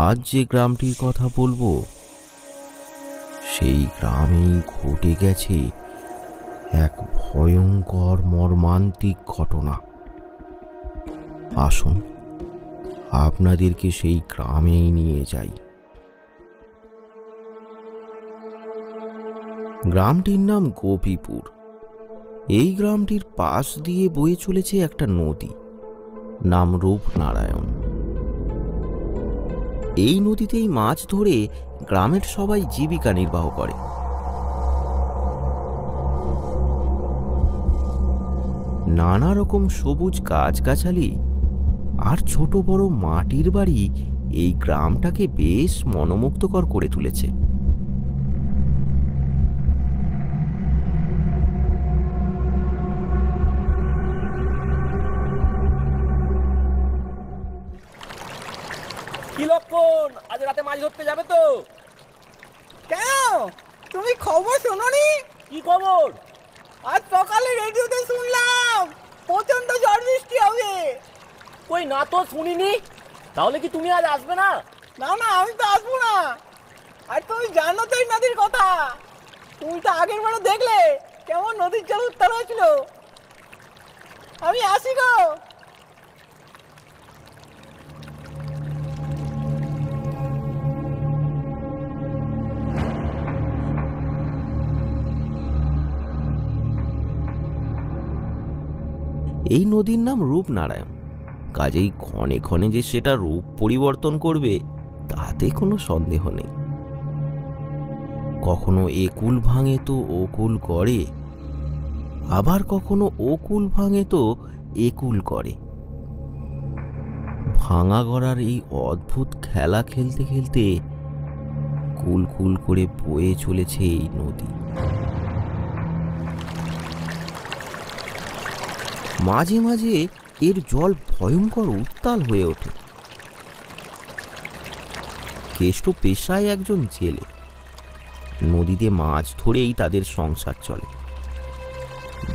আজ যে গ্রামটির কথা বলবো সেই গ্রামেই ঘটে গেছে এক ভয়ঙ্কর মর্মান্তিক ঘটনা। আসুন আপনাদেরকে সেই গ্রামেই নিয়ে যাই। গ্রামটির নাম গোপীপুর। এই গ্রামটির পাশ দিয়ে বয়ে চলেছে একটা নদী, নাম রূপনারায়ণ। এই নদীতেই মাছ ধরে গ্রামের সবাই জীবিকা নির্বাহ করে। নানা রকম সবুজ গাছগাছালি আর ছোট বড় মাটির বাড়ি এই গ্রামটাকে বেশ মনোমুগ্ধকর করে তুলেছে। কি লক্ষণ, আজ রাতে মাছ ধরতে যাবে তো? কেন, তুমি খবর শোনোনি? কি খবর? আজ সকালে রেডিওতে শুনলাম প্রচন্ড ঝড় বৃষ্টি হবে। কই না তো শুনিনি। তাহলে কি তুমি আজ আসবে না? না না, আমি তো আসবো না। আর তুমি জানো তো এই নদীর কথা। তুমি তো আগের বারও দেখলে কেমন নদীর জল উত্তাল হয়েছিল। আমি আসি গো। এই নদীর নাম রূপনারায়ণ, কাজেই ক্ষণে ক্ষণে যে সেটা রূপ পরিবর্তন করবে তাতে কোনো সন্দেহ নেই। কখনো একুল ভাঙে তো ওকুল করে, আবার কখনো ওকুল ভাঙে তো একুল করে। ভাঙা গড়ার এই অদ্ভুত খেলা খেলতে খেলতে কুল কুল করে বয়ে চলেছে এই নদী। মাঝে মাঝে এর জল ভয়ঙ্কর উত্তাল হয়ে ওঠে। কেষ্ট পেশায় একজন জেলে, নদীতে মাছ ধরেই তাদের সংসার চলে।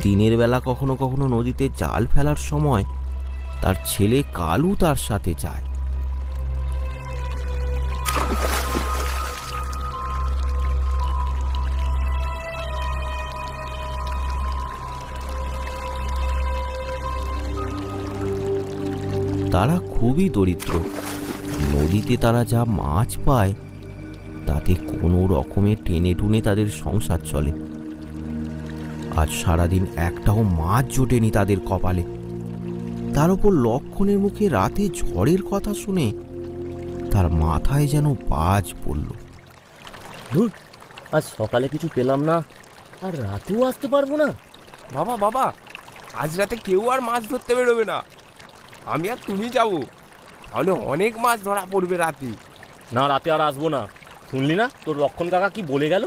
দিনের বেলা কখনো কখনো নদীতে জাল ফেলার সময় তার ছেলে কালু তার সাথে যায়। তারা খুবই দরিদ্র। নদীতে তারা যা মাছ পায় তাতে কোনো রকমে টেনে টুনে তাদের সংসার চলে। আজ সারাদিন একটাও মাছ জোটেনি তাদের কপালে। তার উপর লক্ষণের মুখে রাতে ঝড়ের কথা শুনে তার মাথায় যেন বাজ পড়ল। ধুর, আজ সকালে কিছু পেলাম না, আর রাতেও আসতে পারবো না। বাবা বাবা, আজ রাতে কেউ আর মাছ ধরতে বেরোবে না। আমি আর তুমি যাবো, তাহলে অনেক মাছ ধরা পড়বে রাতে। না, রাতে আর আসবো না। শুনলি না তোর লক্ষণ কাকা কি বলে গেল?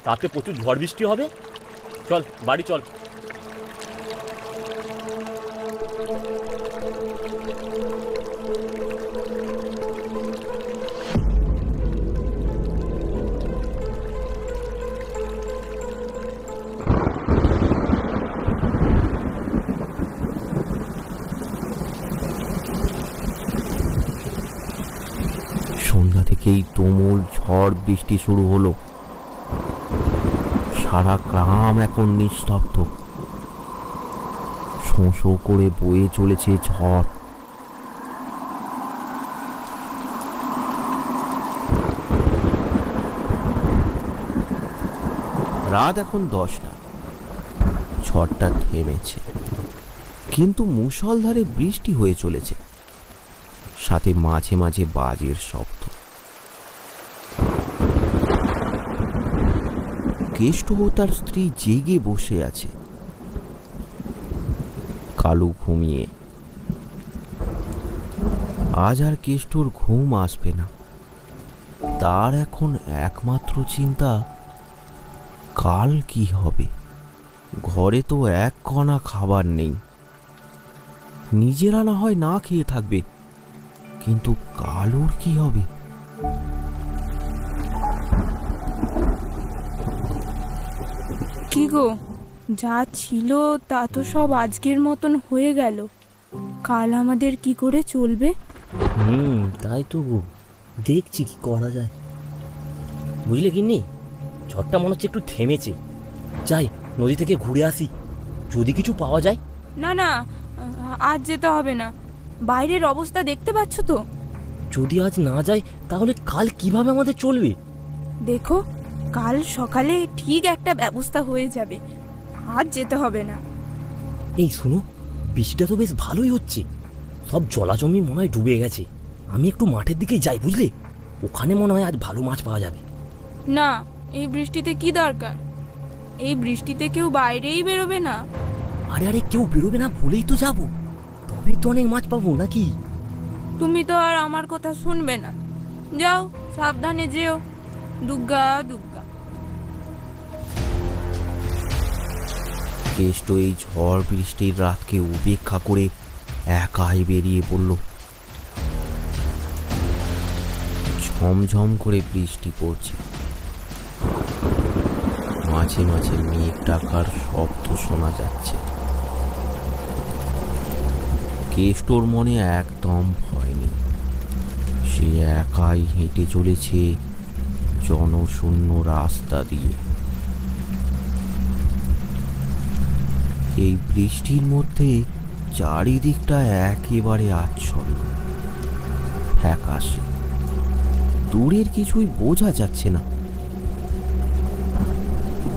রাতে প্রচুর ঝড় বৃষ্টি হবে। চল বাড়ি চল। সন্ধ্যা থেকেই তুমুল ঝড় বৃষ্টি শুরু হলো। সারা গ্রাম এখন নিস্তব্ধ। শোঁ শোঁ করে বয়ে চলেছে ঝড়। রাত এখন 10টা। ঝড়টা থেমেছে, কিন্তু মুষলধারে বৃষ্টি হয়ে চলেছে, সাথে মাঝে মাঝে বাজের শব্দ। কেষ্ট ও তার স্ত্রী জেগে বসে আছে। কালু ঘুমিয়ে। আজ আর কেষ্টর ঘুম আসবে না। তার এখন একমাত্র চিন্তা, কাল কি হবে। ঘরে তো এক কণা খাবার নেই। নিজেরা না হয় না খেয়ে থাকবে, কিন্তু কালুর কি হবে? কি গো, যা ছিল তা তো সব আজকের মতন হয়ে গেল। কাল আমাদের কি করে চলবে? তাই তো গো। দেখছি কি করা যায়। বুঝলে গিন্নি, ঝড়টা মনে হচ্ছে একটু থেমেছে। যাই নদী থেকে ঘুরে আসি, যদি কিছু পাওয়া যায়। না না, আজ যেতে হবে না। বাইরের অবস্থা দেখতে পাচ্ছ তো। যদি আজ না যাই তাহলে কাল কিভাবে আমাদের চলবে? দেখো, কাল সকালে ঠিক একটা ব্যবস্থা হয়ে যাবে। আজ যেতে হবে না। এই শোনো, বৃষ্টিটা তো বেশ ভালোই হচ্ছে। সব জলাজমি মনে হয় ডুবে গেছে। আমি একটু মাঠের দিকে যাই, বুঝলে? ওখানে মনে হয় আজ ভালো মাছ পাওয়া যাবে। না, এই বৃষ্টিতে কি দরকার? এই বৃষ্টিতে কেউ বাইরেই বেরোবে না। আরে আরে, কেউ বেরোবে না বলেই তো যাবো। তবেই তো অনেক মাছ পাবো, নাকি? তুমি তো আর আমার কথা শুনবে না। যাও, সাবধানে যেও। দুর্গা দুর্গা। কেষ্ট এই ঝড় বৃষ্টির রাতকে উপেক্ষা করে একাই বেরিয়ে পড়ল। ঝমঝম করে বৃষ্টি পড়ছে, মাঝে মাঝে মেঘ ডাকার শব্দ শোনা যাচ্ছে। কেষ্টর মনে একদম ভয় নেই। সে একাই হেঁটে চলেছে জনশূন্য রাস্তা দিয়ে। এই বৃষ্টির মধ্যে চারিদিকটা একেবারে আচ্ছন্ন, ফ্যাকাশে। দূরের কিছুই বোঝা যাচ্ছে না।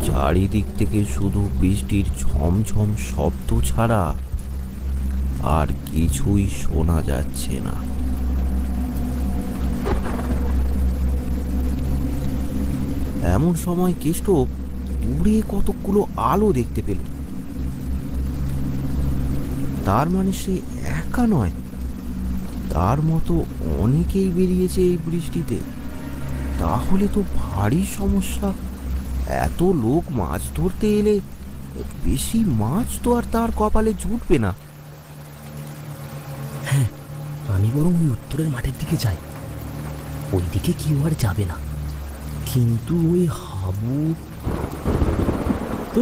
চারিদিক থেকে শুধু বৃষ্টির ঝমঝম শব্দ ছাড়া আর কিছুই শোনা যাচ্ছে না। এমন সময় কেষ্ট দূরে কতকগুলো আলো দেখতে পেল। তার মানে সে একা নয়, তার মতো অনেকেই বেরিয়েছে এই বৃষ্টিতে। তাহলে তো ভারী সমস্যা। এত লোক মাছ ধরতে এলে বেশি মাছ তো আর তার কপালে জুটবে না। হ্যাঁ, আমি বরং ওই উত্তরের মাঠের দিকে যাই। ওইদিকে কেউ আর যাবে না। কিন্তু ওই হাবু তো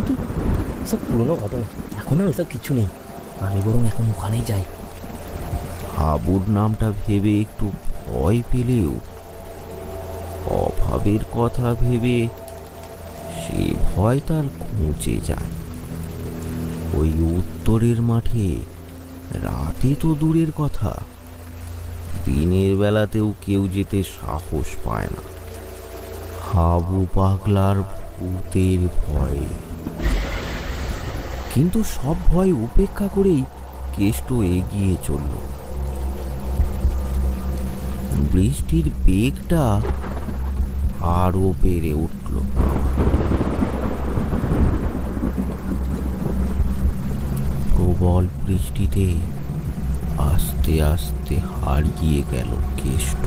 সব পুরোনো ঘটনা, এখন আর ওসব কিছু নেই। আমি বরং এখন ওখানেই যাই। হাবুর নামটা ভেবে একটু ভয় পেলেও অভাবের কথা ভেবে সে ভয় তার ঘুচে যায়। ওই উত্তরের মাঠে রাতে তো দূরের কথা, দিনের বেলাতেও কেউ যেতে সাহস পায় না, হাবু পাগলার ভূতের ভয়ে। কিন্তু সব ভয় উপেক্ষা করেই কেষ্ট এগিয়ে চলল। বৃষ্টির বেগটা আরো বেড়ে উঠল। প্রবল বৃষ্টিতে আস্তে আস্তে হারিয়ে গেল কেষ্ট।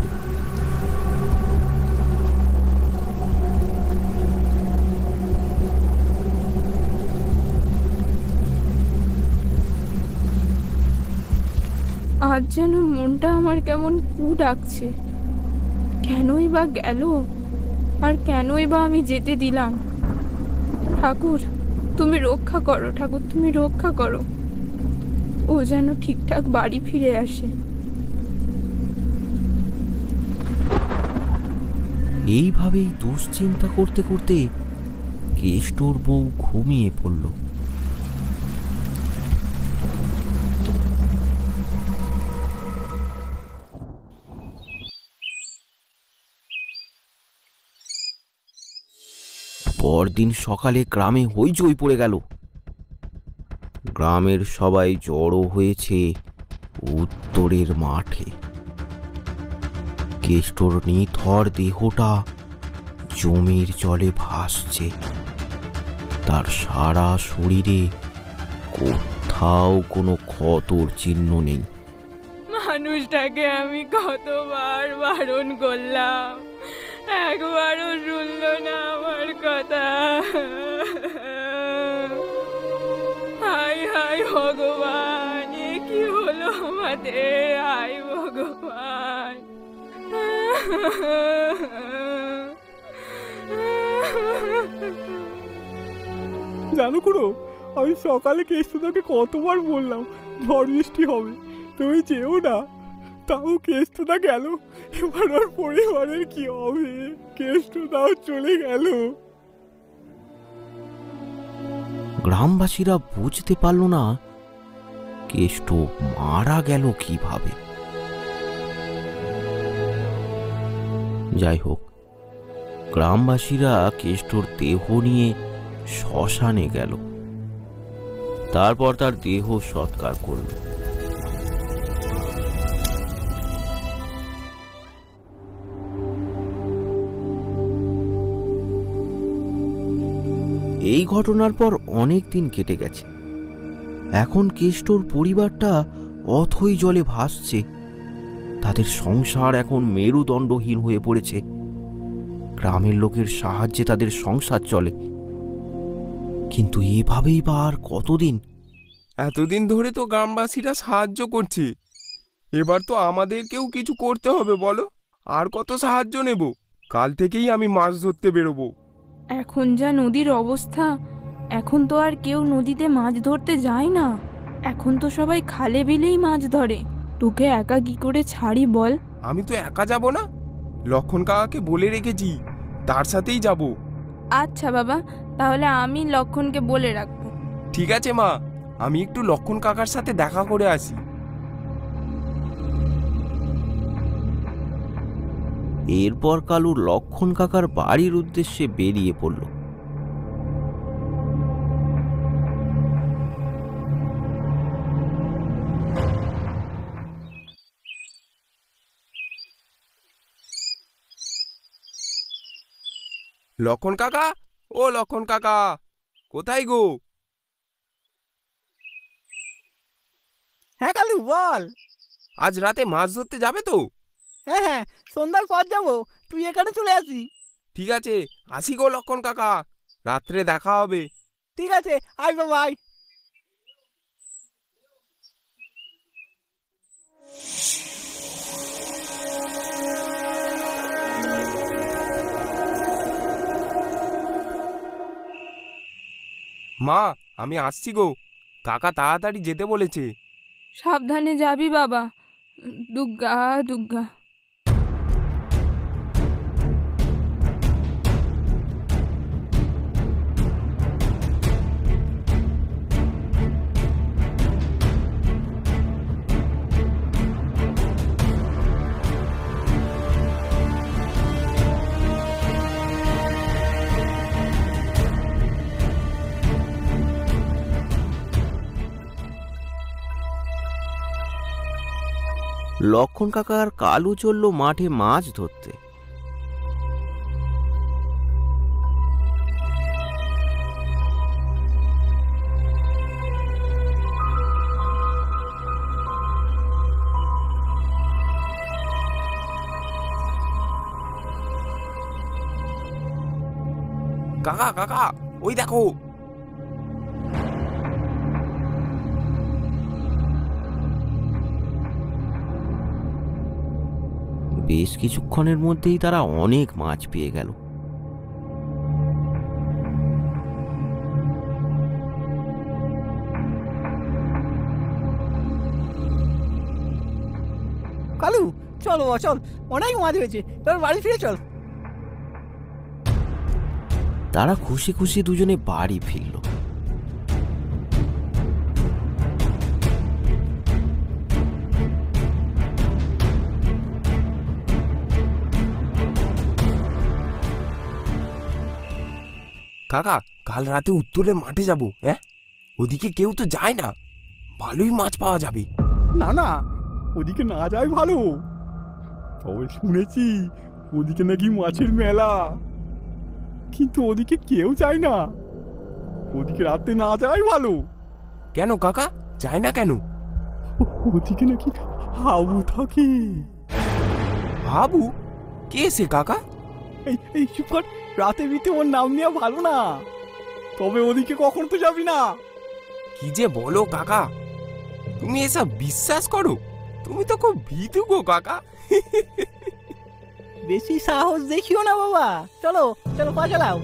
আজ যেন মনটা আমার কেমন কু ডাকছে। কেনই বা গেল, আর কেনই বা আমি যেতে দিলাম? ঠাকুর, তুমি রক্ষা করো। ঠাকুর, তুমি রক্ষা করো। ও যেন ঠিকঠাক বাড়ি ফিরে আসে। এইভাবেই দুশ্চিন্তা করতে করতে কেষ্টর বউ ঘুমিয়ে পড়ল। পরদিন সকালে গ্রামে হইচই পড়ে গেল। গ্রামের সবাই জড়ো হয়েছে উত্তরের মাঠে। কেষ্টর নিথর দেহটা জমির জলে ভাসছে। তার সারা শরীরে কোথাও কোনো ক্ষতর চিহ্ন নেই। মানুষটাকে আমি কতবার বারণ করলাম, একবারও শুনলো না আমার কথা। হায় হায় ভগবান, এ কি হলো আমাদের? হায় ভগবান। জানো খুড়ো, আমি সকালে কেষ্টদাকে কতবার বললাম ঝড় বৃষ্টি হবে, তুমি যেও না। তাও কেষ্টটা গেল, এবার ওর পরিবারের কি হবে? কেষ্টটাও চলে গেল। গ্রামবাসীরা বুঝতে পারল না কেষ্ট মারা গেল কিভাবে। যাই হোক, গ্রামবাসীরা কেষ্টর দেহ নিয়ে শ্মশানে গেল, তারপর তার দেহ সৎকার করল। এই ঘটনার পর অনেক দিন কেটে গেছে। এখন কেষ্টর পরিবারটা অথই জলে ভাসছে। তাদের সংসার এখন মেরুদণ্ডহীন হয়ে পড়েছে। গ্রামের লোকের সাহায্যে তাদের সংসার চলে, কিন্তু এভাবেই বা আর কতদিন? এতদিন ধরে তো গ্রামবাসীরা সাহায্য করছে, এবার তো আমাদেরকেও কিছু করতে হবে বলো। আর কত সাহায্য নেব? কাল থেকেই আমি মাছ ধরতে বেরোবো। এখন যা নদীর অবস্থা, এখন তো আর কেউ নদীতে মাছ ধরতে যায় না। এখন তো সবাই খালে বিলেই মাছ ধরে। তোকে একা কি করে ছাড়ি বল? আমি তো একা যাব না, লক্ষণ কাকাকে বলে রেখেছি, তার সাথেই যাব। আচ্ছা বাবা, তাহলে আমি লক্ষণকে বলে রাখবো। ঠিক আছে মা, আমি একটু লক্ষণ কাকার সাথে দেখা করে আসি। এরপর কালু লক্ষণ কাকার বাড়ির উদ্দেশ্যে বেরিয়ে পড়ল। লক্ষণ কাকা, ও লক্ষণ কাকা, কোথায় গো? হ্যাঁ কালু বল। আজ রাতে মাছ ধরতে যাবে তো? হ্যাঁ হ্যাঁ, সন্ধ্যার পর যাবো, তুই এখানে চলে আসি। ঠিক আছে, আসি গো লক্ষণ কাকা, রাত্রে দেখা হবে। ঠিক আছে, আয় বাবা আয়। মা, আমি আসছি গো, কাকা তাড়াতাড়ি যেতে বলেছে। সাবধানে যাবি বাবা। দুগ্গা দুগ্গা। লক্ষণ কাকা আর কালু চলল মাঠে মাছ ধরতে। কাকা কাকা, ওই দেখো। বেশ কিছুক্ষণের মধ্যেই তারা অনেক মাছ পেয়ে গেল। কালু চল বাবা চল, অনেক মাছ হয়েছে, এবার বাড়ি ফিরে চল। তারা খুশি খুশি দুজনে বাড়ি ফিরল। কাকা, কাল রাতে উত্তরে মাঠে যাব। হ্যাঁ, ওদিকে কেউ তো যায় না, ভালোই মাছ পাওয়া যাবে। না না, ওদিকে না যায় ভালো, তবে শুনেছি ওদিকে নাকি মাছের মেলা, কিন্তু ওদিকে কেউ যায় না, ওদিকে রাতে না যায় ভালো। কেন কাকা, যায় না কেন? ওদিকে নাকি হাবু থাকে। হাবু? কে সে কাকা? এই চুপ কর, রাতে বিতে ওর নাম নেওয়া ভালো না, তবে ওদিকে কখন তো যাবি না। কি যে বলো কাকা, তুমি এসব বিশ্বাস করো? তুমি তো খুব ভীতু গো কাকা। বেশি সাহস দেখিও না বাবা, চলো চলো পা চালাও।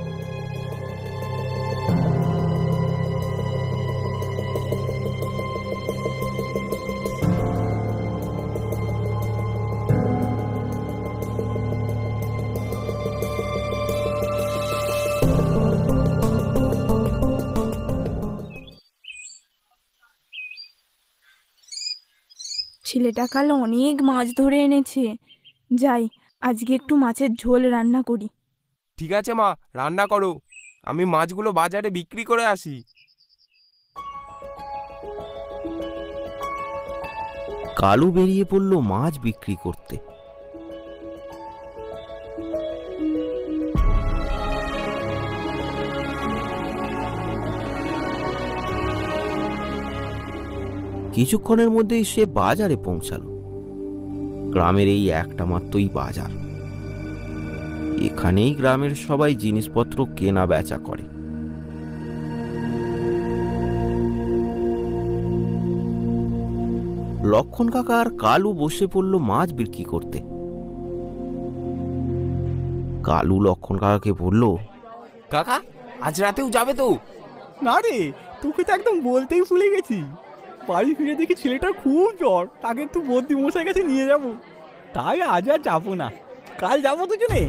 ছেলেটা কাল অনেক মাছ ধরে এনেছে। যাই, আজকে একটু মাছের ঝোল রান্না করি। ঠিক আছে মা, রান্না করো, আমি মাছগুলো বাজারে বিক্রি করে আসি। কালু বেরিয়ে পড়ল মাছ বিক্রি করতে। কিছুক্ষণের মধ্যেই সে বাজারে পৌঁছালো। গ্রামের এই একটা মাত্রই বাজার। এখানেই গ্রামের সবাই জিনিসপত্র কেনা বেচা করে। লক্ষণ কাকা আর কালু বসে পড়ল মাছ বিক্রি করতে। কালু লক্ষণ কাকাকে বলল, কাকা, আজ রাতেও যাবে তো? না রে, তোকে তো একদম বলতেই ভুলে গেছি। বাড়ি ফিরে দেখি ছেলেটার খুব জ্বর, তাকে একটু বদ্যি মশাই কাছে নিয়ে যাব। তাই আজ আর যাবো না, কাল যাবো দুজনে।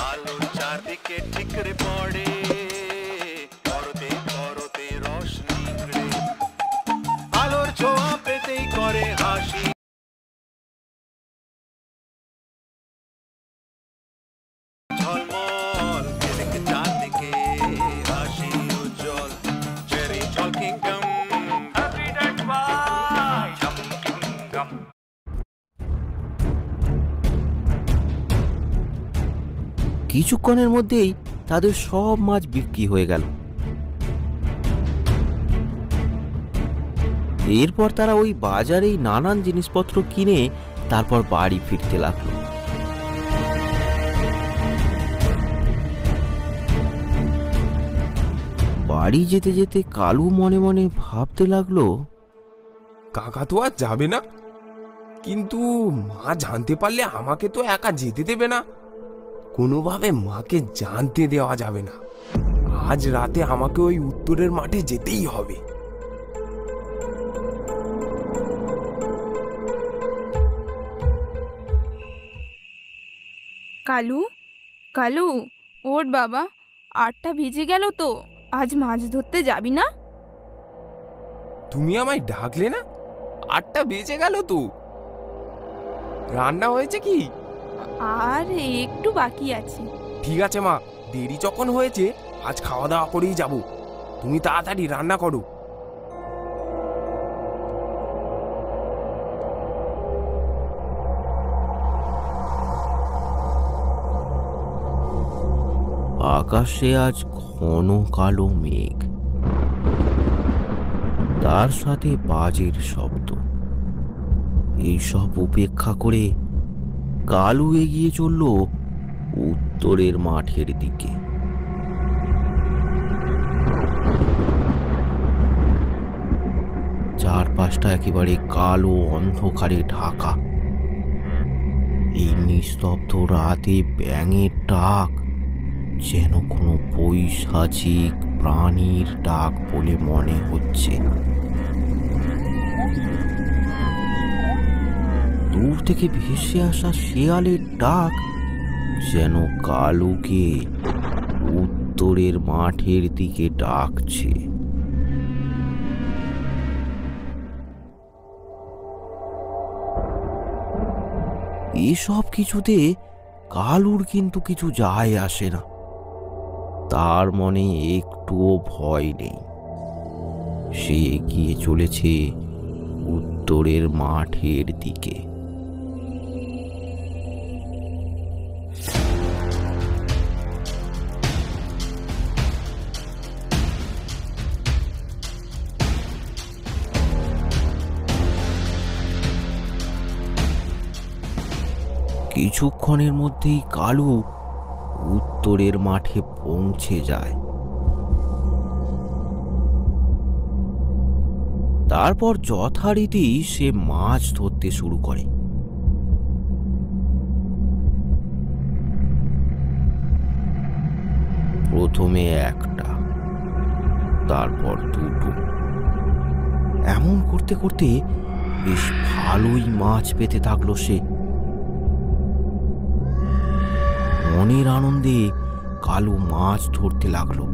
আলো চারদিকে ঠিকরে পড়ে, পরতে পরতে রোশনি ঘিরে, আলোর ছোঁয়া পেতেই করে হাসি। ঝলমল এদিকে চারদিকে হাসি উজ্জ্বল, চেরি ঝলকিং গাম, হ্যাপি ডেট বাই ঝলকিং গাম। কিছুক্ষণের মধ্যেই তাদের সব মাছ বিক্রি হয়ে গেল। এরপর তারা ওই বাজারেই নানান জিনিসপত্র কিনে তারপর বাড়ি ফিরতে লাগলো। বাড়ি যেতে যেতে কালু মনে মনে ভাবতে লাগলো, কাকা তো আর যাবে না, কিন্তু মা জানতে পারলে আমাকে তো একা যেতে দেবে না। কোনোভাবে মাকে জানতে দেওয়া যাবে না। আজ রাতে আমাকে ওই উত্তরের মাঠে যেতেই হবে। কালু, কালু, ওঠ বাবা, 8টা বেজে গেল তো, আজ মাছ ধরতে যাবি না? তুমি আমায় ডাকলে না? 8টা বেজে গেল তো। রান্না হয়েছে কি? আর একটু বাকি আছে। ঠিক আছে মা, দেরি যখন হয়েছে আজ খাওয়া দাওয়া করেই যাব। তুমি তাড়াতাড়ি রান্না করো। আকাশে আজ ঘন কালো মেঘ, তার সাথে বাজের শব্দ। এইসব উপেক্ষা করে কালু এগিয়ে চলল উত্তরের মাঠের দিকে। চারপাশটা একেবারে কালো অন্ধকারে ঢাকা। এই নিস্তব্ধ রাতে ব্যাঙের ডাক যেন কোনো পৈশাচিক প্রাণীর ডাক বলে মনে হচ্ছে। দূর থেকে ভেসে আসা শেয়ালের ডাক যেন কালুকে উত্তরের মাঠের দিকে ডাকছে। এসব কিছুতে কালুর কিন্তু কিছু যায় আসে না। তার মনে একটুও ভয় নেই। সে এগিয়ে চলেছে উত্তরের মাঠের দিকে। কিছুক্ষণের মধ্যেই কালু উত্তরের মাঠে পৌঁছে যায়। তারপর যথারীতি সে মাছ ধরতে শুরু করে। প্রথমে একটা, তারপর দুটো, এমন করতে করতে বেশ ভালোই মাছ পেতে থাকলো সে। মনের আনন্দে কালু মাছ ধরতে লাগলো।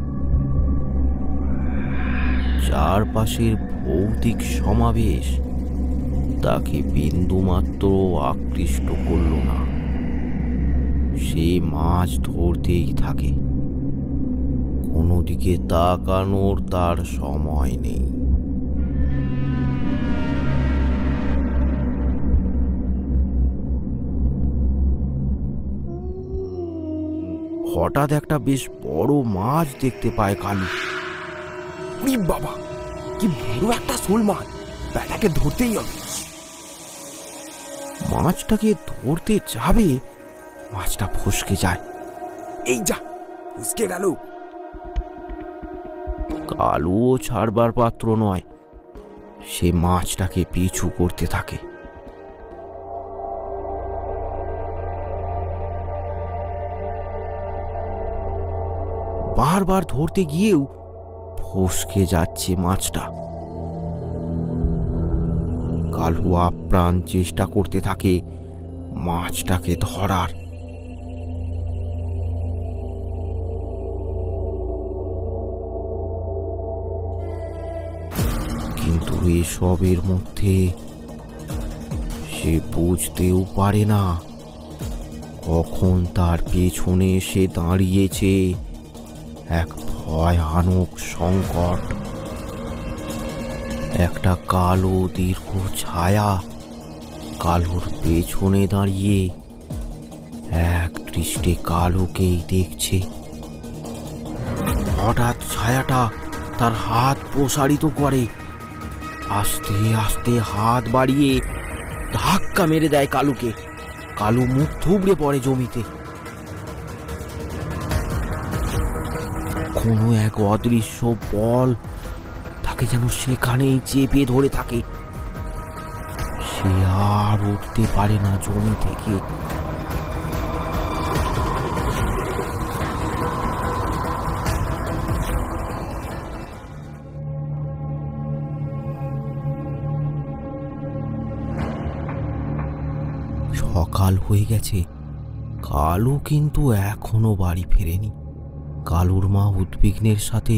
চারপাশের ভৌতিক সমাবেশ তাকে বিন্দুমাত্র আকৃষ্ট করল না। সে মাছ ধরতেই থাকে, কোনো দিকে তাকানোর তার সময় নেই। হঠাৎ একটা বেশ বড় মাছ দেখতে পায় কালু। উই বাবা, কি বড় একটা শোল মাছ! ব্যাটাকে ধরতেই হবে। মাছটাকে ধরতে যাবে, মাছটা ফসকে যায়। এই যা, উসকে গেল। কালুও ছাড়বার পাত্র নয়, সে মাছটাকে পিছু করতে থাকে। বারবার ধরতে গিয়েও ফসকে যাচ্ছে মাছটা। কালু আপ্রাণ চেষ্টা করতে থাকে মাছটাকে ধরার। কিন্তু এসবের মধ্যে সে বুঝতেও পারে না কখন তার পেছনে এসে দাঁড়িয়েছে এক ভয়ানক সংকট। একটা কালো দীর্ঘ ছায়া কালুর পেছনে দাঁড়িয়ে এক দৃষ্টে কালুকেই দেখছে। হঠাৎ ছায়াটা তার হাত প্রসারিত করে, আস্তে আস্তে হাত বাড়িয়ে ধাক্কা মেরে দেয় কালুকে। কালু মুখ থুবড়ে পড়ে জমিতে। কোনো এক অদৃশ্য বল তাকে যেন সেখানেই চেপে ধরে থাকে। সে আর উঠতে পারে না জমি থেকে। সকাল হয়ে গেছে, কালু কিন্তু এখনো বাড়ি ফেরেনি। কালুর মা উদ্বিগ্নের সাথে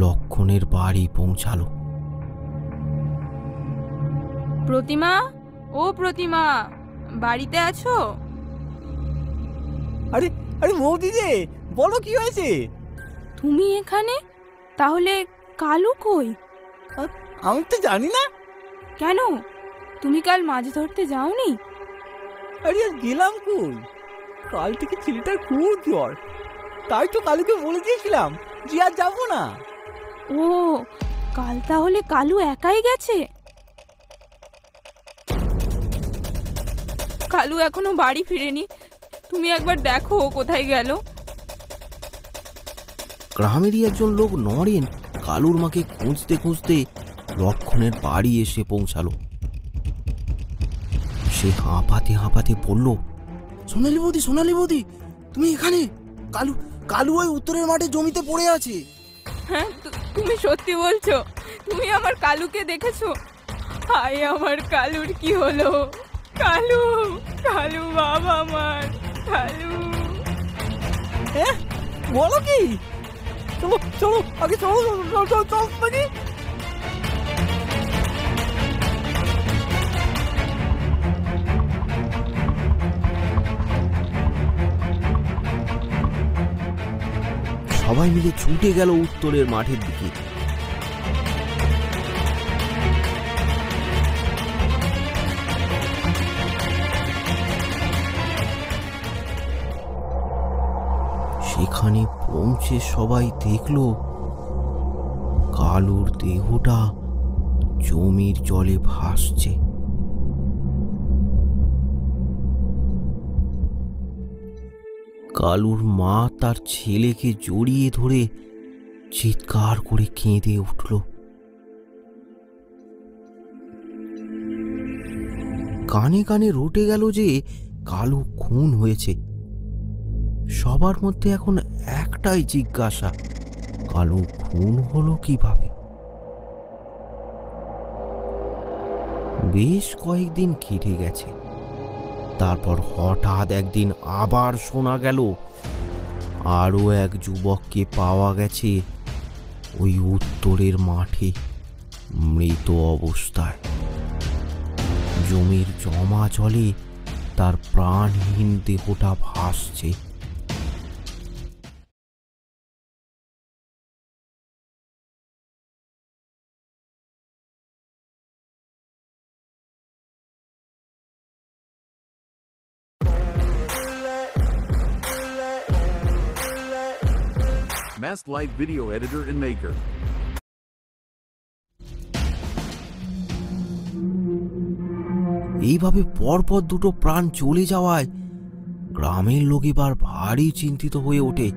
লক্ষণের বাড়ি পৌঁছালো। প্রতিমা, ও প্রতিমা, বাড়িতে আছো? আরে আরে বৌদি যে, বলো কি হয়েছে? তুমি এখানে? তাহলে কালু কই? আমি তো জানি না। কেন, তুমি কাল মাছ ধরতে যাওনি? আরে আর গেলাম কই, কাল থেকে ছেলেটার খুব জ্বর, তাই তো কালুকে বলে দিয়েছিলাম যে আর যাবো না। ও, কাল তাহলে কালু একাই গেছে? কালু এখনো বাড়ি ফিরেনি, তুমি একবার দেখো ও কোথায় গেল। গ্রামেরই একজন লোক নরেন কালুর মাকে খুঁজতে খুঁজতে লক্ষণের বাড়ি এসে পৌঁছালো। সে হাঁপাতে হাঁপাতে বলল, সোনালি বৌদি, তুমি এখানে? কালু ওই উত্তরের মাঠে জমিতে পড়ে আছে। হ্যাঁ, তুমি সত্যি বলছো? তুমি আমার কালুকে দেখেছো? হায়, আমার কালুর কি হলো? কালু, কালু বাবা আমার, কালু। হ্যাঁ, বলো কি? চলো চলো, আগে চলো চলো চলো চলো মানে। সবাই মিলে ছুটে গেল উত্তরের মাঠের দিকে। সেখানে পৌঁছে সবাই দেখল কালুর দেহটা জমির জলে ভাসছে। কালুর মা তার ছেলেকে জড়িয়ে ধরে চিৎকার করে কেঁদে উঠল। কানে কানে রটে গেল যে কালু খুন হয়েছে। সবার মধ্যে এখন একটাই জিজ্ঞাসা, কালু খুন হলো কিভাবে? বেশ কয়েকদিন কেটে গেছে। তারপর হঠাৎ একদিন আবার শোনা গেল আরো এক যুবককে পাওয়া গেছে ওই উত্তরের মাঠে মৃত অবস্থায়। জমির জমা জলে তার প্রাণহীন দেহটা ভাসছে। Mask Light Video Editor and Maker. এইভাবে পরপর দুটো প্রাণ চলে যাওয়ায় গ্রামের লোক এবার ভারী চিন্তিত হয়ে ওঠে।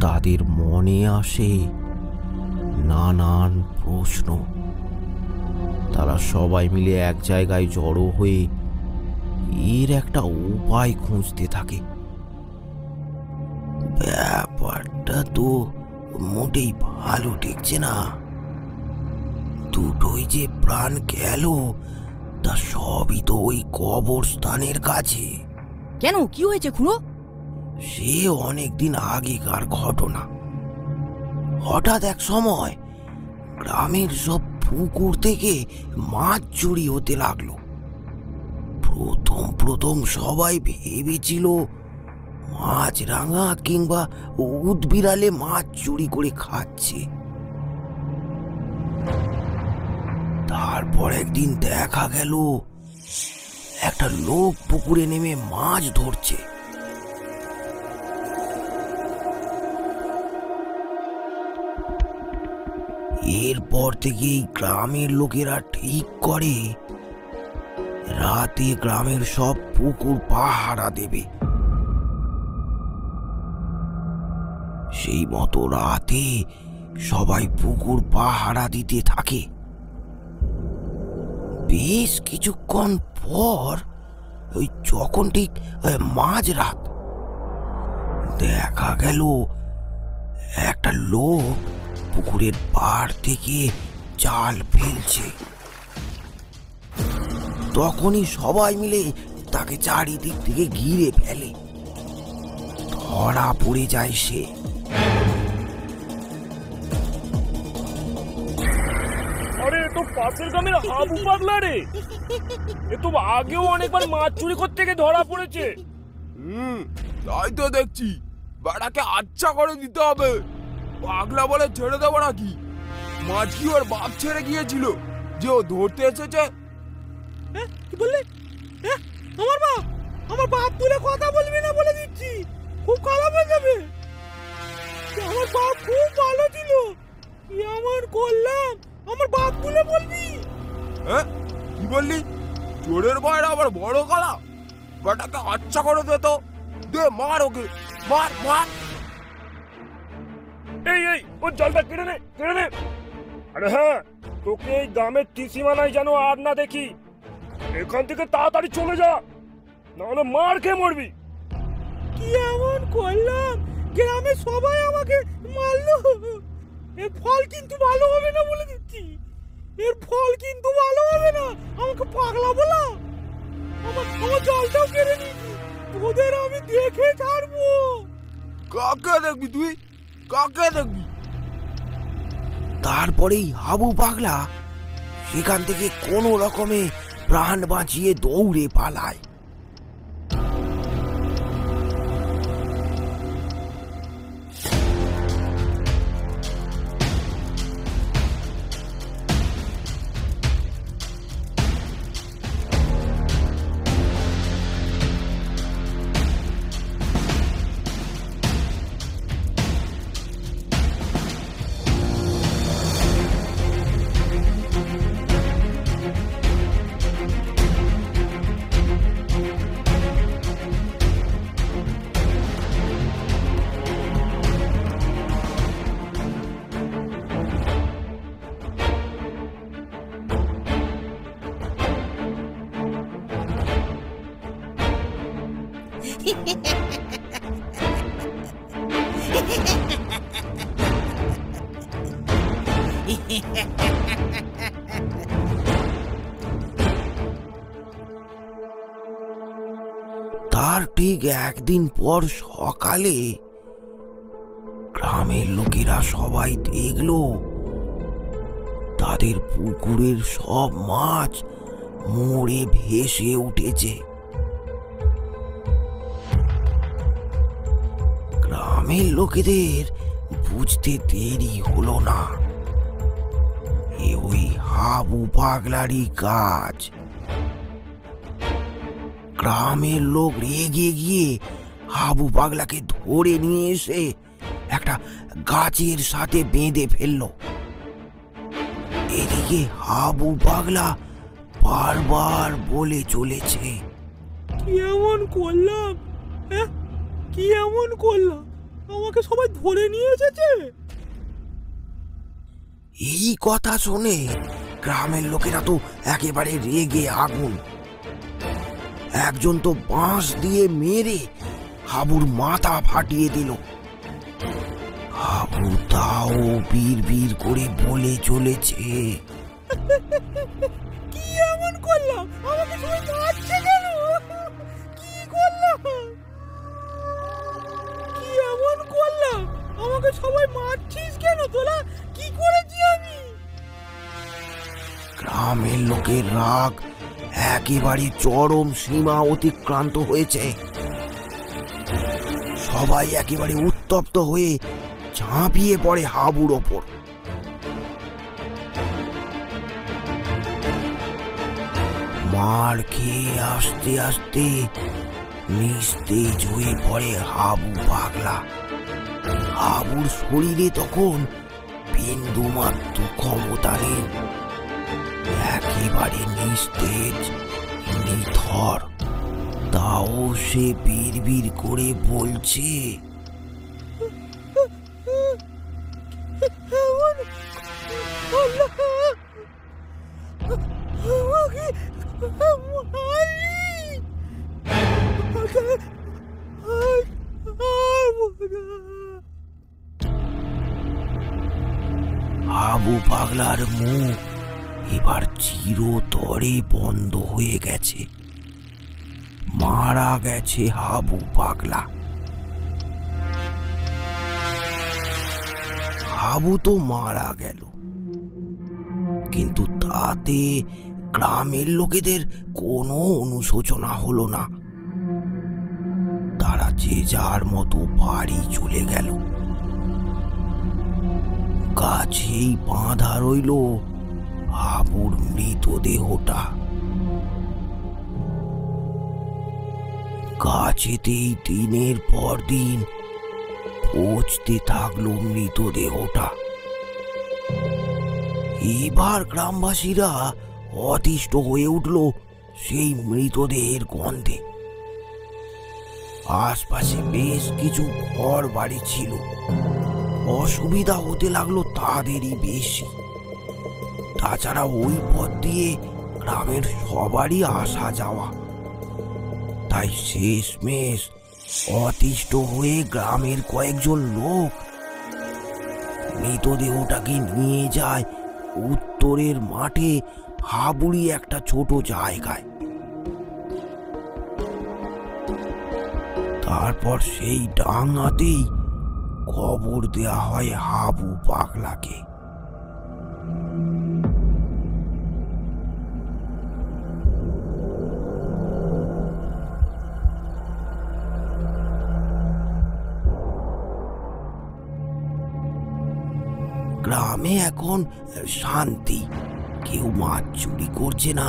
তাদের মনে আসে নানান প্রশ্ন। তারা সবাই মিলে এক জায়গায় জড়ো হয়ে এর একটা উপায় খুঁজতে থাকে। ব্যাপারটা তো মোটেই ভালো ঠেকছে না। দুটোই যে প্রাণ গেল তা সবই তো ওই কবরস্থানের কাছে। কেন, কি হয়েছে খুড়ো? সে অনেকদিন আগেকার ঘটনা। হঠাৎ এক সময় গ্রামের সব পুকুর থেকে মাছ চুরি হতে লাগলো। প্রথম সবাই ভেবেছিল মাছরাঙা কিংবা উদবিড়ালে মাছ চুরি করে খাচ্ছে। তারপর একদিন দেখা গেল একটা লোক পুকুরে নেমে মাছ ধরছে। এরপর থেকেই গ্রামের লোকেরা ঠিক করে রাতে গ্রামের সব পুকুর পাহারা দেবে। সেই মতো রাতে সবাই পুকুর পাহারা দিতে থাকে। বেশ কিছুক্ষণ পর ওই যখন ঠিক মাঝরাত দেখা গেল একটা লোক পুকুরের পাড় থেকে জাল ফেলছে। তখনই সবাই মিলে তাকে চারিদিক থেকে ঘিরে ফেলে। ধরা পড়ে যায় সে। আরে তো পাশের গ্রামের হাবু পাগলা রে, এ তো আগেও অনেকবার মাছ চুরি করতে গিয়ে ধরা পড়েছে। তাই তো দেখছি, বাড়াকে আচ্ছা করে দিতে হবে। পাগলা বলে ছেড়ে দেবো নাকি? মাছ কি ওর বাপ ছেড়ে গিয়েছিল যে ও ধরতে এসেছে? কি বললি? আমার বাপ তুলে কথা বলবি না বলে দিচ্ছি, খুব খারাপ হয়ে যাবে। আমার বাপ খুব ভালো ছিল, এমন করলাম, আমার বাপ তুলে বলবি? কি বললি? চোরের বাইরে আবার বড় গলা? বাটাকে আচ্ছা করে দে তো, দে মার ওকে, মার মার। এই ওর জলটা কেড়ে নে, কেড়ে নে। আরে হ্যাঁ, তোকে এই গ্রামের ত্রিসীমানায় যেন আর না দেখি। এখান থেকে তাড়াতাড়ি চলে যা, নাহলে মার খেয়ে মরবি। কি এমন করলাম গ্রামে সবাই আমাকে মারলো? এর ফল কিন্তু ভালো হবে না বলে দিচ্ছি, এর ফল কিন্তু ভালো হবে না। আমাকে পাগলা বলা, আমার জলটাও কেড়ে নিয়েছি, তোদের আমি দেখে ছাড়বো। কাকে দেখবি তুই? কাকে দেখবি? তারপরেই হাবু পাগলা সেখান থেকে কোনো রকমে প্রাণ বাঁচিয়ে দৌড়ে পালায়। তার ঠিক একদিন পর সকালে গ্রামের লোকেরা সবাই দেখলো তাদের পুকুরের সব মাছ মরে ভেসে উঠেছে। গ্রামের লোকেদের বুঝতে দেরি হলো না, এ ওই হাবু পাগলারই কাজ। গ্রামের লোক রেগে গিয়ে হাবু পাগলাকে ধরে নিয়ে এসে একটা গাছের সাথে বেঁধে ফেললো। এদিকে হাবু পাগলা বারবার বলে চলেছে, কি এমন করলাম? কি এমন করলাম? আমাকে সবাই ধরে নিয়ে এসেছে। এই কথা শুনে গ্রামের লোকেরা তো একেবারে রেগে আগুন। একজন তো বাঁশ দিয়ে মেরে হাবুর মাথা ফাটিয়ে দিল। হাবু তাও বীর করে বলে চলেছে, কি এমন করলাম? আমাকে সবাই মারছে কেন? কি করলাম? কি এমন করলাম? আমাকে সবাই মারছিস কেন তোরা? কি করেছি আমি? গ্রামের লোকের রাগ একেবারে চরম সীমা অতিক্রান্ত হয়েছে। সবাই একেবারে উত্তপ্ত হয়ে ঝাঁপিয়ে পড়ে হাবুর ওপর। মার খেয়ে আস্তে আস্তে নিস্তেজ হয়ে পড়ে হাবু পাগলা। হাবুর শরীরে তখন বিন্দুমাত্র ক্ষমতা নেই, একেবারে নিস্তেজ নিথর। তাও সে বিড়বিড় করে বলছে, হাবু পাগলার মুখ এবার চিরতরে বন্ধ হয়ে গেছে। মারা গেছে হাবু পাগলা। হাবু তো মারা গেল, কিন্তু তাতে গ্রামের লোকেদের কোনো অনুশোচনা হলো না। তারা যে যার মতো বাড়ি চলে গেল। গাছেই বাঁধা রইল হাবুর মৃতদেহটা। গাছেতেই দিনের পর দিন পচতে থাকলো মৃতদেহটা। এবার গ্রামবাসীরা অতিষ্ঠ হয়ে উঠল সেই মৃতদেহের গন্ধে। আশপাশে বেশ কিছু ঘর বাড়ি ছিল, অসুবিধা হতে লাগলো তাদেরই বেশি। তাছাড়া ওই পথ দিয়ে গ্রামের সবারই আসা যাওয়া। তাই শেষমেশ অতিষ্ঠ হয়ে গ্রামের কয়েকজন লোক মৃতদেহটাকে নিয়ে যায় উত্তরের মাঠে হাবুড়ি একটা ছোট জায়গায়। তারপর সেই ডাঙাতেই কবর দেয়া হয় হাবু পাগলাকে। গ্রামে এখন শান্তি, কেউ মাছ চুরি করছে না,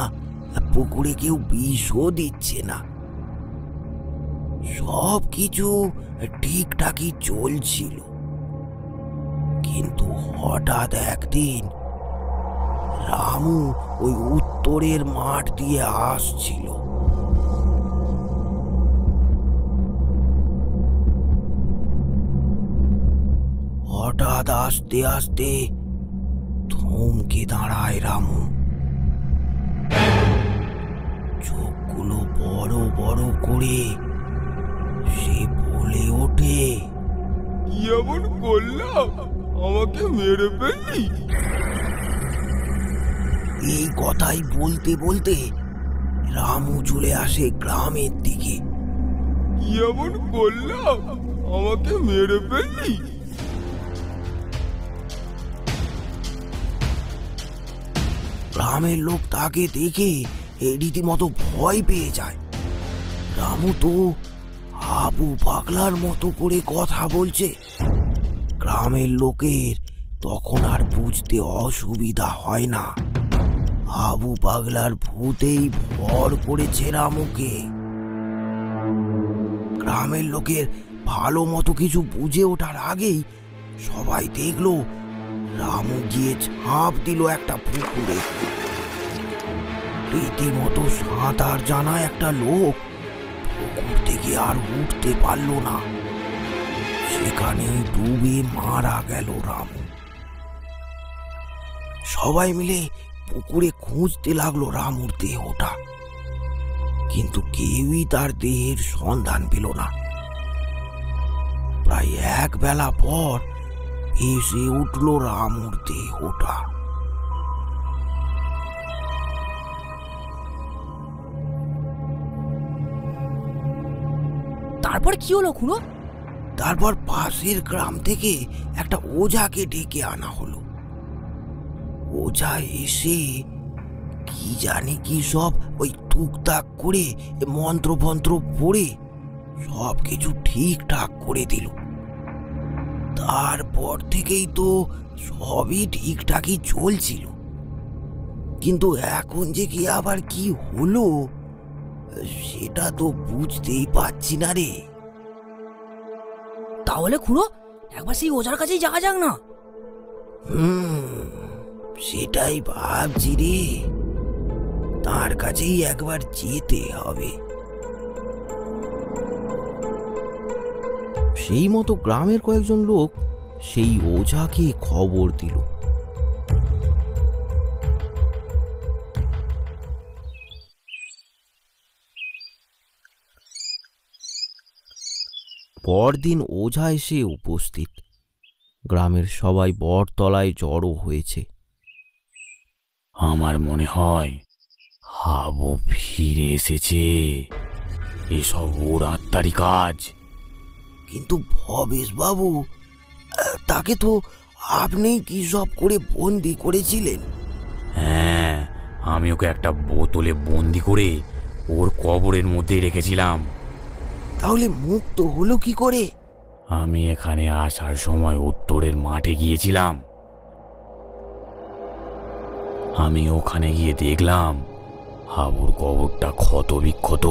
পুকুরে কেউ বিষও দিচ্ছে না, সব কিছু ঠিকঠাকই চলছিল। কিন্তু হঠাৎ একদিন রামু ওই উত্তরের মাঠ দিয়ে আসছিল। হঠাৎ আস্তে আস্তে থমকে দাঁড়ায় রামু। চোখগুলো বড় বড় করে সে বলে ওঠে, কি এমন করলাম? আমাকে মেরে ফেললি? এই কথাই বলতে বলতে রামু চলে আসে গ্রামের দিকে। কি এমন করলাম আমাকে মেরে ফেললি? গ্রামের লোক তাকে দেখে রীতিমতো ভয় পেয়ে যায়। রামু তো হাবু পাগলার মতো করে কথা বলছে। গ্রামের লোকের তখন আর বুঝতে অসুবিধা হয় না, হাবু পাগলার ভূতেই ভর করেছে রামুকে। গ্রামের লোকের ভালো মতো কিছু বুঝে ওঠার আগেই সবাই দেখলো রামু গিয়ে ঝাঁপ দিল একটা পুকুরে। রীতিমতো সাঁতার জানা একটা লোক পুকুর থেকে আর উঠতে পারল না, সেখানেই ডুবে মারা গেল রামু। সবাই মিলে পুকুরে খুঁজতে লাগলো রামুর দেহটা, কিন্তু কেউই তার দেহের সন্ধান পেল না। প্রায় এক বেলা পর এসে উঠল রামুর দেহটা। তারপর কি হলো খুড়ো? তারপর পাশের গ্রাম থেকে একটা ওঝাকে ডেকে আনা হলো। ওঝা এসে কি জানি কি সব ওই টুকটাক করে মন্ত্রফন্ত্র পড়ে সব কিছু ঠিকঠাক করে দিল। তারপর থেকেই তো সবই ঠিকঠাকই চলছিল, কিন্তু এখন যে কি আবার কি হলো সেটা তো বুঝতেই পারছি না রে। তাহলে খুড়ো একবার সেই ওঝার কাছেই যাওয়া যাক না? সেটাই ভাবছি রে, তার কাছেই একবার যেতে হবে। সেই মতো গ্রামের কয়েকজন লোক সেই ওঝাকে খবর দিল। পরদিন ওঝা এসে উপস্থিত। গ্রামের সবাই বটতলায় জড়ো হয়েছে। আমার মনে হয় হাবু ফিরে এসেছে, এসব ওর আত্মারই কাজ। কিন্তু ভবেশ বাবু, তাকে তো আপনি কি সব করে বন্দি করেছিলেন? হ্যাঁ, আমি ওকে একটা বোতলে বন্দি করে ওর কবরের মধ্যে রেখেছিলাম। তাহলে মুক্ত হলো কি করে? আমি এখানে আসার সময় উত্তরের মাঠে গিয়েছিলাম। আমি ওখানে গিয়ে দেখলাম হাবুর কবরটা ক্ষত বিক্ষত।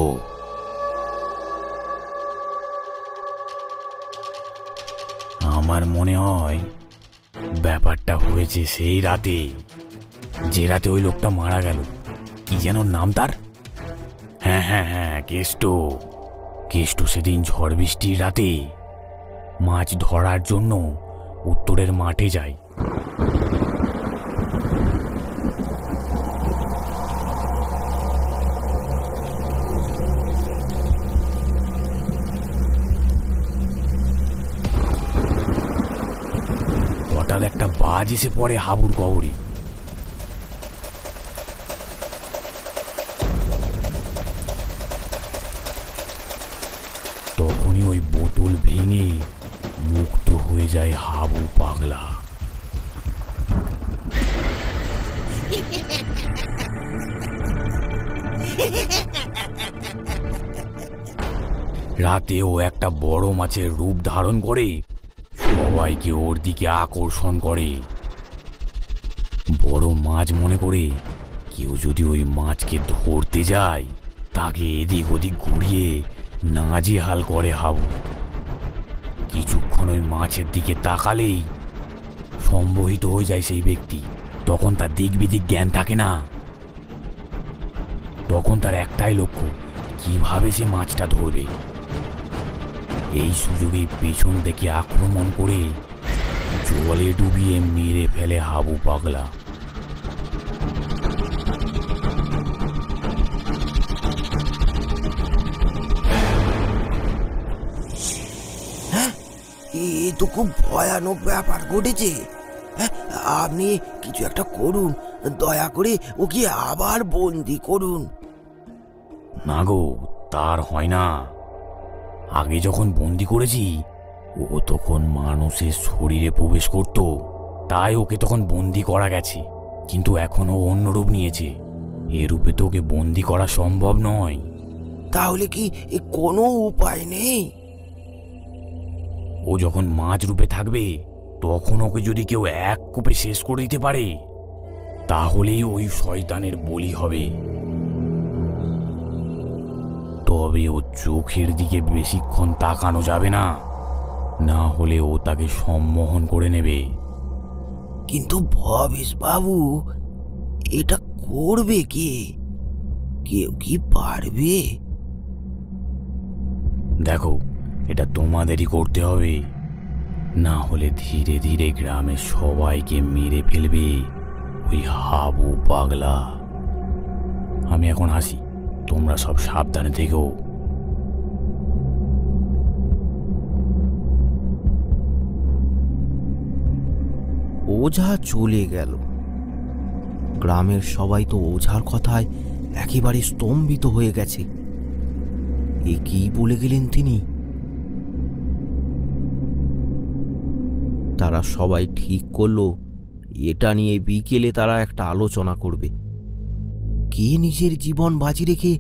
আমার মনে হয় ব্যাপারটা হয়েছে সেই রাতে, যে রাতে ওই লোকটা মারা গেল। কি যেন নাম তার? হ্যাঁ হ্যাঁ হ্যাঁ, কেষ্ট। কেষ্ট সেদিন ঝড় বৃষ্টির রাতে মাছ ধরার জন্য উত্তরের মাঠে যায়। হঠাৎ একটা বাজ এসে পড়ে হাবুর কবরে। তখনই ওই বোতল ভেঙে মুক্ত হয়ে যায় হাবু পাগলা। রাতে ও একটা বড় মাছের রূপ ধারণ করে সবাইকে ওর দিকে আকর্ষণ করে। বড় মাছ মনে করে কেউ যদি ওই মাছকে ধরতে যায়, তাকে এদিক ওদিক ঘুরিয়ে নাজেহাল করে হাবু। কিছুক্ষণ ওই মাছের দিকে তাকালেই সম্মোহিত হয়ে যায় সেই ব্যক্তি। তখন তার দিক বিদিক জ্ঞান থাকে না। তখন তার একটাই লক্ষ্য, কিভাবে সে মাছটা ধরবে। এই সুযোগে পেছন থেকে আক্রমণ করে জলে ডুবিয়ে মেরে ফেলে হাবু পাগলা। এ তো খুব ভয়ানক ব্যাপার ঘটেছে। আপনি কিছু একটা করুন, দয়া করে ওকে আবার বন্দি করুন। না গো, তার হয় না। আগে যখন বন্দি করেছি ও তখন মানুষের শরীরে প্রবেশ করত, তাই ওকে তখন বন্দি করা গেছে। কিন্তু এখন ও অন্য রূপ নিয়েছে, এ রূপে তো ওকে বন্দি করা সম্ভব নয়। তাহলে কি কোনো উপায় নেই? ও যখন মাছ রূপে থাকবে তখন ওকে যদি কেউ এক কোপে শেষ করে দিতে পারে তাহলেই ওই শয়তানের বলি হবে। তবে ও চোখের দিকে বেশিক্ষণ তাকানো যাবে না, না হলে ও তাকে সম্মোহন করে নেবে। কিন্তু ভবেশ বাবু, এটা করবে কে? কেউ কি পারবে? দেখো, এটা তোমাদেরই করতে হবে, না হলে ধীরে ধীরে গ্রামের সবাইকে মেরে ফেলবে ওই হাবু পাগলা। আমি এখন আসি, তোমরা সব সাবধানে থেকো। ওঝা চলে গেল। গ্রামের সবাই তো ওঝার কথায় একেবারে স্তম্ভিত হয়ে গেছে। এ কি বলে গেলেন তিনি? তারা সবাই ঠিক করলো এটা নিয়ে বিকেলে তারা একটা আলোচনা করবে। কে নিজের জীবন বাজি রেখে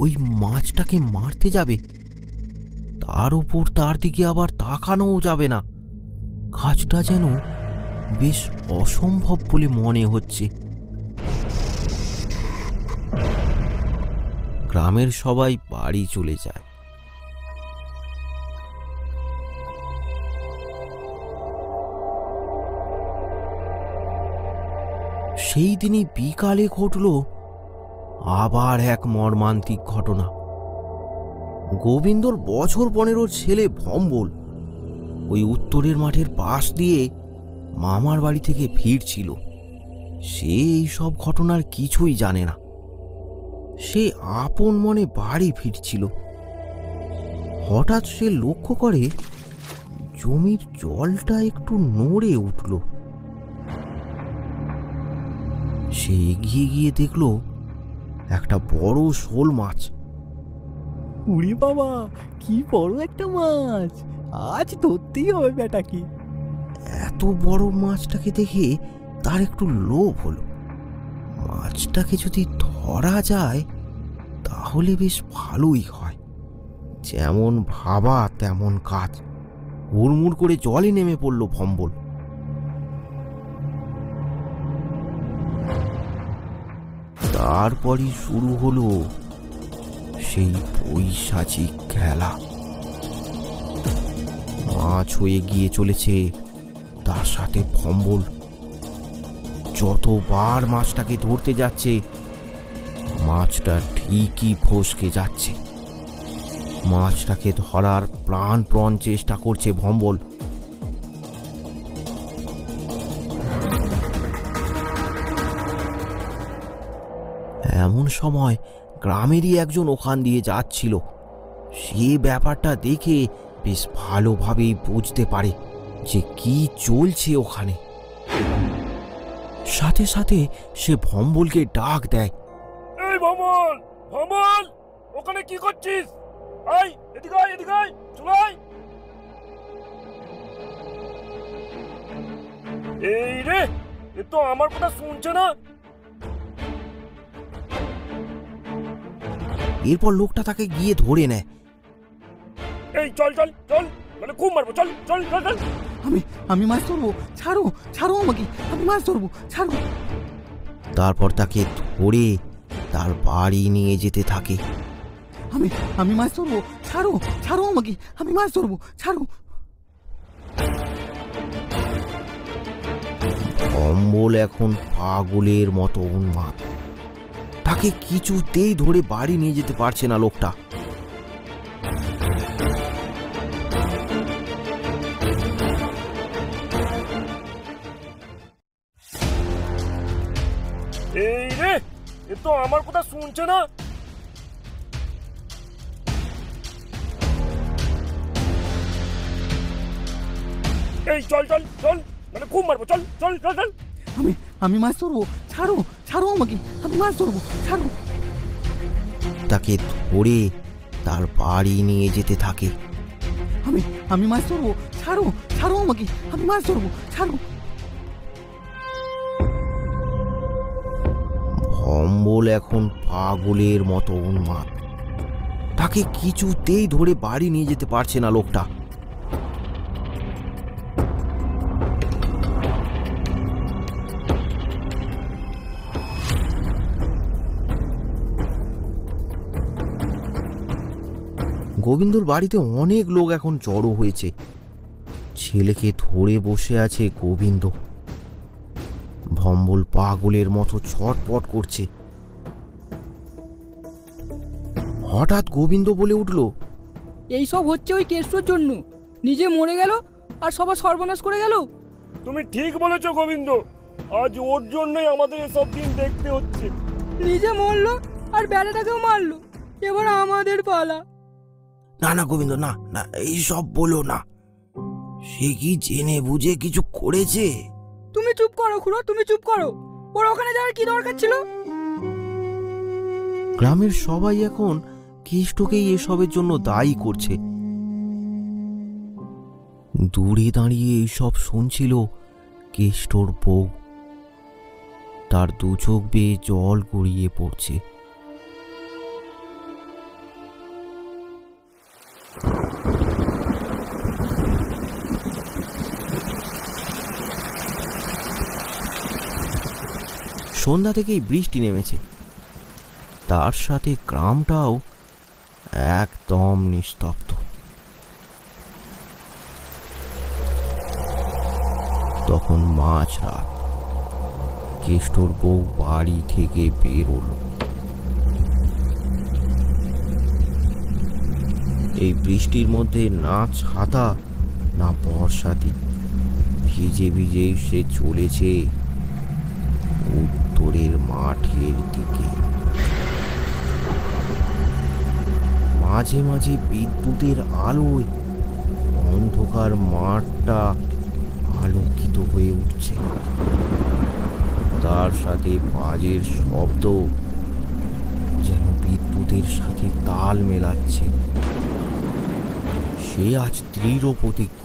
ওই মাছটাকে মারতে যাবে, তার উপর তার দিকে আবার তাকানোও যাবে না। কাজটা যেন বেশ অসম্ভব বলে মনে হচ্ছে। গ্রামের সবাই বাড়ি চলে যায়। সেই দিনই বিকালে ঘটল আবার এক মর্মান্তিক ঘটনা। গোবিন্দর বছর 15 ছেলে ভম্বল ওই উত্তরের মাঠের পাশ দিয়ে মামার বাড়ি থেকে ফিরছিল। সে এই সব ঘটনার কিছুই জানে না। সে আপন মনে বাড়ি ফিরছিল। হঠাৎ সে লক্ষ্য করে জমির জলটা একটু নড়ে উঠল। সে এগিয়ে গিয়ে দেখল একটা বড় শোল মাছ। উড়ি বাবা, কি বড় একটা মাছ! আজ ধরতেই হবে বেটাকে। এত বড় মাছটাকে দেখে তার একটু লোভ হলো। মাছটাকে যদি ধরা যায় তাহলে বেশ ভালোই হয়। যেমন ভাবা তেমন কাজ। হুড়মুড় করে জলে নেমে পড়ল ভম্বল। তারপরই শুরু হলো সেই পৈশাচিক খেলা। মাছ হয়ে গিয়ে চলেছে, তার সাথে ভম্বল। যতবার মাছটাকে ধরতে যাচ্ছে মাছটা ঠিকই ফসকে যাচ্ছে। মাছটাকে ধরার প্রাণপণ চেষ্টা করছে ভম্বল। এমন সময় গ্রামেরই একজন ওখান দিয়ে যাচ্ছিল। সে ব্যাপারটা দেখে বেশ ভালোভাবেই বুঝতে পারে যে কি চলছে ওখানে। সাথে সাথে সে ভম্বলকে ডাক দেয়। এই ভম্বল, ভম্বল, ওখানে কি করছিস? আয় এদিকে আয়, এদিকে আয়, চলে আয়। এই রে, এ তো আমার কথা শুনছে না। এরপর লোকটা তাকে গিয়ে ধরে নেয়। এই চল চল চল, মানে খুব মারবো, চল চল চল চল। আমি মাছ ধরবো, ছাড়ো ছাড়ো আমাকে, আমি মাছ ধরবো, ছাড়ো। তারপর তাকে ধরে তার বাড়ি নিয়ে যেতে থাকে। আমি মাছ ধরবো, ছাড়ো ছাড়ো আমাকে, আমি মাছ ধরবো, ছাড়ো। ভম্বল এখন পাগলের মতো উন্মাদ। তাকে কিছুতেই ধরে বাড়ি নিয়ে যেতে পারছে না লোকটা। এই রে, এ তো আমার কথা শুনছে না। এই চল চল চল, মানে খুব মারবো, চল চল চল চল। আমি মাছ ধরবো, ছাড়ো ছাড়ো আমাকে, আমি মাছ ধরবো, ছাড়ো। তাকে ধরে তার বাড়ি নিয়ে যেতে থাকে। আমি আমি মাছ ধরবো, ছাড়ো ছাড়ো আমাকে, আমি মাছ ধরবো, ছাড়ো। ভম্বল এখন পাগলের মতো উন্মাদ। তাকে কিছুতেই ধরে বাড়ি নিয়ে যেতে পারছে না লোকটা। গোবিন্দর বাড়িতে অনেক লোক এখন জড়ো হয়েছে। ছেলেকে ধরে বসে আছে গোবিন্দ। ভম্বল পাগলের মতো ছটপট করছে। হঠাৎ গোবিন্দ বলে উঠল, এই সব হচ্ছে ওই কেষ্টর জন্য। নিজে মরে গেল আর সবার সর্বনাশ করে গেল। তুমি ঠিক বলেছো গোবিন্দ, আজ ওর জন্যই আমাদের এসব দিন দেখতে হচ্ছে। নিজে মরলো আর বেড়াটাকেও মারলো, এবার আমাদের পালা। না না গোবিন্দ, না না, এই সব বলো না। সে কি জেনে বুঝে কিছু করেছে? তুমি চুপ করো খুড়ো, তুমি চুপ করো। ওর ওখানে যাওয়ার কি দরকার ছিল? গ্রামের সবাই এখন কেষ্টকেই এসবের জন্য দায়ী করছে। দূরে দাঁড়িয়ে এইসব শুনছিল কেষ্টর বউ। তার দু চোখ বেয়ে জল গড়িয়ে পড়ছে। সন্ধ্যা থেকেই বৃষ্টি নেমেছে। তার সাথে গ্রামটাও একদম নিস্তব্ধ। তখন মাঝরাত। কেষ্টর বউ বাড়ি থেকে বেরোলো। এই বৃষ্টির মধ্যে না ছাতা না বর্ষাতি, ভিজে ভিজে সে চলেছে উত্তরের মাঠের দিকে। মাঝে মাঝে বিদ্যুতের আলোয় অন্ধকার মাঠটা আলোকিত হয়ে উঠছে। তার সাথে বাজের শব্দ যেন বিদ্যুতের সাথে তাল মেলাচ্ছে। সে আজ দৃঢ় প্রতিজ্ঞ,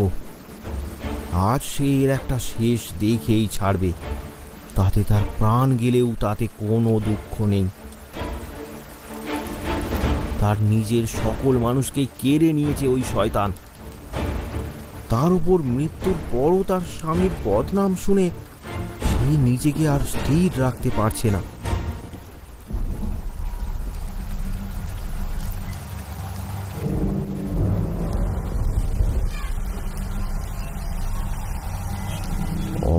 আজ সে এর একটা শেষ দেখেই ছাড়বে। তাতে তার প্রাণ গেলেও তাতে কোনো দুঃখ নেই। তার নিজের সকল মানুষকে কেড়ে নিয়েছে ওই শয়তান। তার উপর মৃত্যুর পরও তার স্বামীর বদনাম শুনে সে নিজেকে আর স্থির রাখতে পারছে না।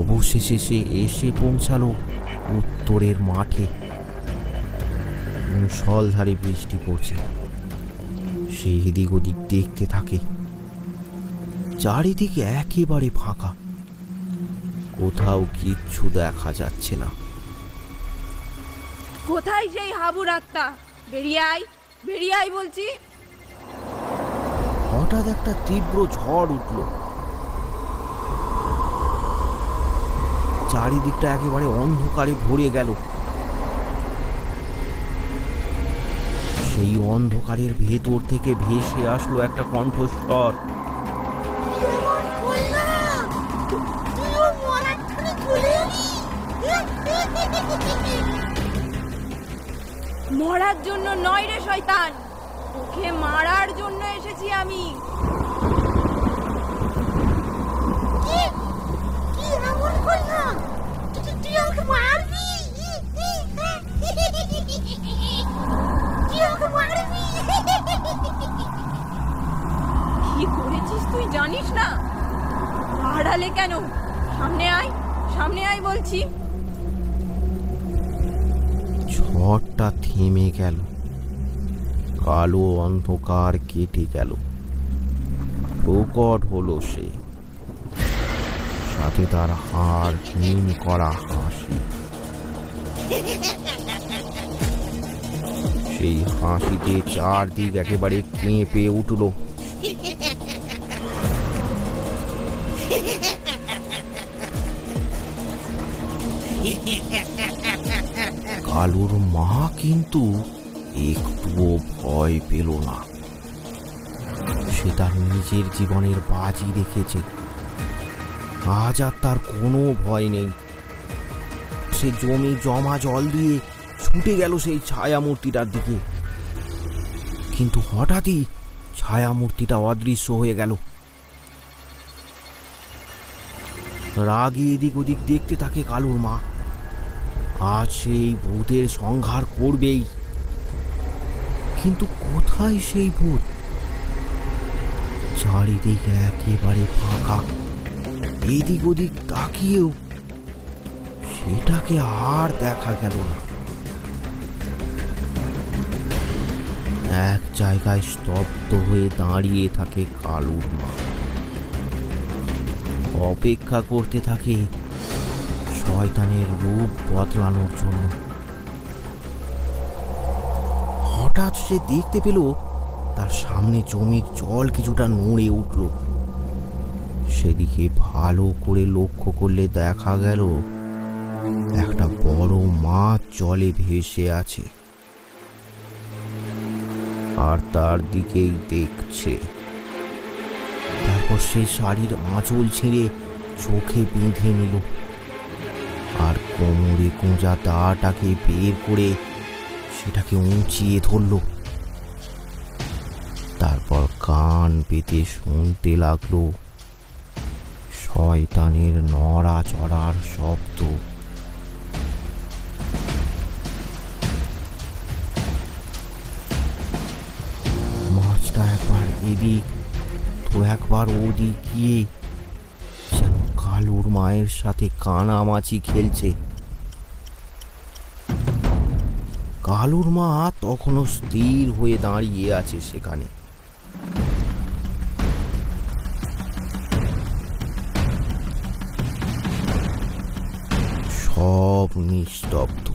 অবশেষে সে এসে পৌঁছালো উত্তরের মাঠে। মুষলধারে বৃষ্টি পড়ছে। সে এদিক ওদিক দেখতে থাকে। চারিদিকে একেবারে ফাঁকা, কোথাও কিচ্ছু দেখা যাচ্ছে না। কোথায় সেই হাবুর আত্মা? বেরিয়ে আয়, বেরিয়ে আয় বলছি। হঠাৎ একটা তীব্র ঝড় উঠল। চারিদিকটা একেবারে অন্ধকারে ভরে গেল। সেই অন্ধকারের ভেতর থেকে ভেসে আসলো একটা কণ্ঠস্বর। মরার জন্য নয় রে শয়তান, ওকে মারার জন্য এসেছি আমি। কি করেছিস তুই জানিস না? আড়ালে কেন? সামনে আয়, সামনে আয় বলছি। ঝড়টা থেমে গেল। কালো অন্ধকার কেটে গেল। প্রকট হলো সে, সাথে তার হাড় হিম করা হাসি। সেই হাসিতে চারদিক একেবারে কেঁপে উঠল। কালুর মা কিন্তু একটুও ভয় পেল না। সে তার নিজের জীবনের বাজি রেখেছে। আজ আর তার কোনো ভয় নেই। সে জমি জমা জল দিয়ে ছুটে গেল সেই ছায়ামূর্তিটার দিকে, কিন্তু হঠাৎই ছায়ামূর্তিটা অদৃশ্য হয়ে গেল। রাগে এদিক ওদিক দেখতে থাকে কালুর মা। আজ সেই ভূতের সংহার করবেই, কিন্তু কোথায় সেই ভূত? চারিদিকে একেবারে ফাঁকা। এদিক ওদিক তাকিয়েও সেটাকে আর দেখা গেল না। এক জায়গায় স্তব্ধ হয়ে দাঁড়িয়ে থাকে কালুর মা। অপেক্ষা করতে থাকে শয়তানের রূপ বদলানোর জন্য। হঠাৎ সে দেখতে পেল তার সামনে জমির জল কিছুটা নড়ে উঠল। সেদিকে ভালো করে লক্ষ্য করলে দেখা গেল একটা বড় মাছ জলে ভেসে আছে, আর তার দিকেই দেখছে। তারপর সে শাড়ির আঁচল ছেড়ে চোখে বেঁধে নিল, আর কোমরে গোঁজা দাটাকে বের করে সেটাকে উঁচিয়ে ধরল। তারপর কান পেতে শুনতে লাগলো শয়তানের নড়াচড়ার শব্দ। মাছটা একবার এদিক তো একবার ওদিক গিয়ে যেন কালুর মায়ের সাথে কানামাছি খেলছে। কালুর মা তখনও স্থির হয়ে দাঁড়িয়ে আছে সেখানে। সব নিস্তব্ধ,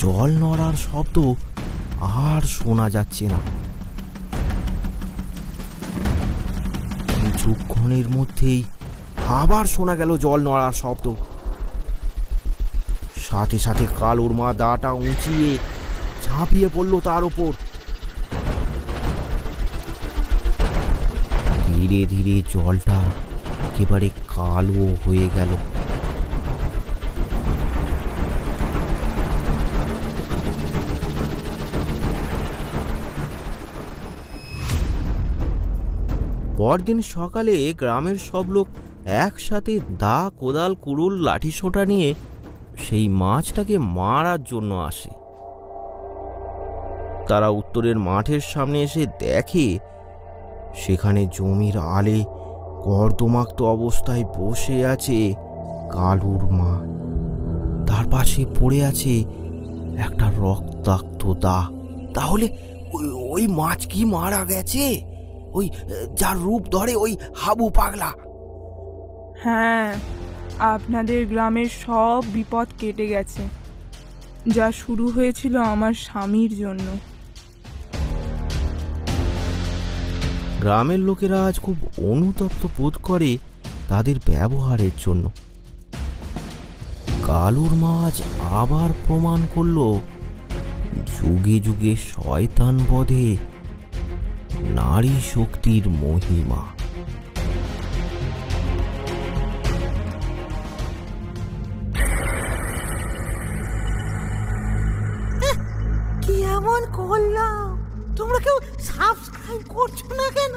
জল নড়ার শব্দ আর শোনা যাচ্ছে না। কিছুক্ষণের মধ্যেই আবার শোনা গেল জল নড়ার শব্দ। সাথে সাথে কালুর মা দাটা উঁচিয়ে ঝাঁপিয়ে পড়ল তার ওপর। ধীরে ধীরে জলটা একেবারে কালো হয়ে গেল। পরদিন সকালে গ্রামের সব লোক একসাথে দা, কোদাল, কুড়ুল, লাঠি সোঁটা নিয়ে সেই মাছটাকে মারার জন্য আসে। তারা উত্তরের মাঠের সামনে এসে দেখে সেখানে জমির আলে কর্দমাক্ত অবস্থায় বসে আছে কালুর মা। তার পাশে পড়ে আছে একটা রক্তাক্ত দা। তাহলে ওই মাছ কি মারা গেছে? ওই যার রূপ ধরে ওই হাবু পাগলা? হ্যাঁ, আপনাদের গ্রামের সব বিপদ কেটে গেছে, যা শুরু হয়েছিল আমার স্বামীর জন্য। গ্রামের লোকেরা আজ খুব অনুতপ্ত বোধ করে তাদের ব্যবহারের জন্য। কালুর মাছ আবার প্রমাণ করল যুগে যুগে শয়তান বধে নারী শক্তির মহিমা। কি এমন করলাম? তোমরা কেউ সাবস্ক্রাইব করছো না কেন?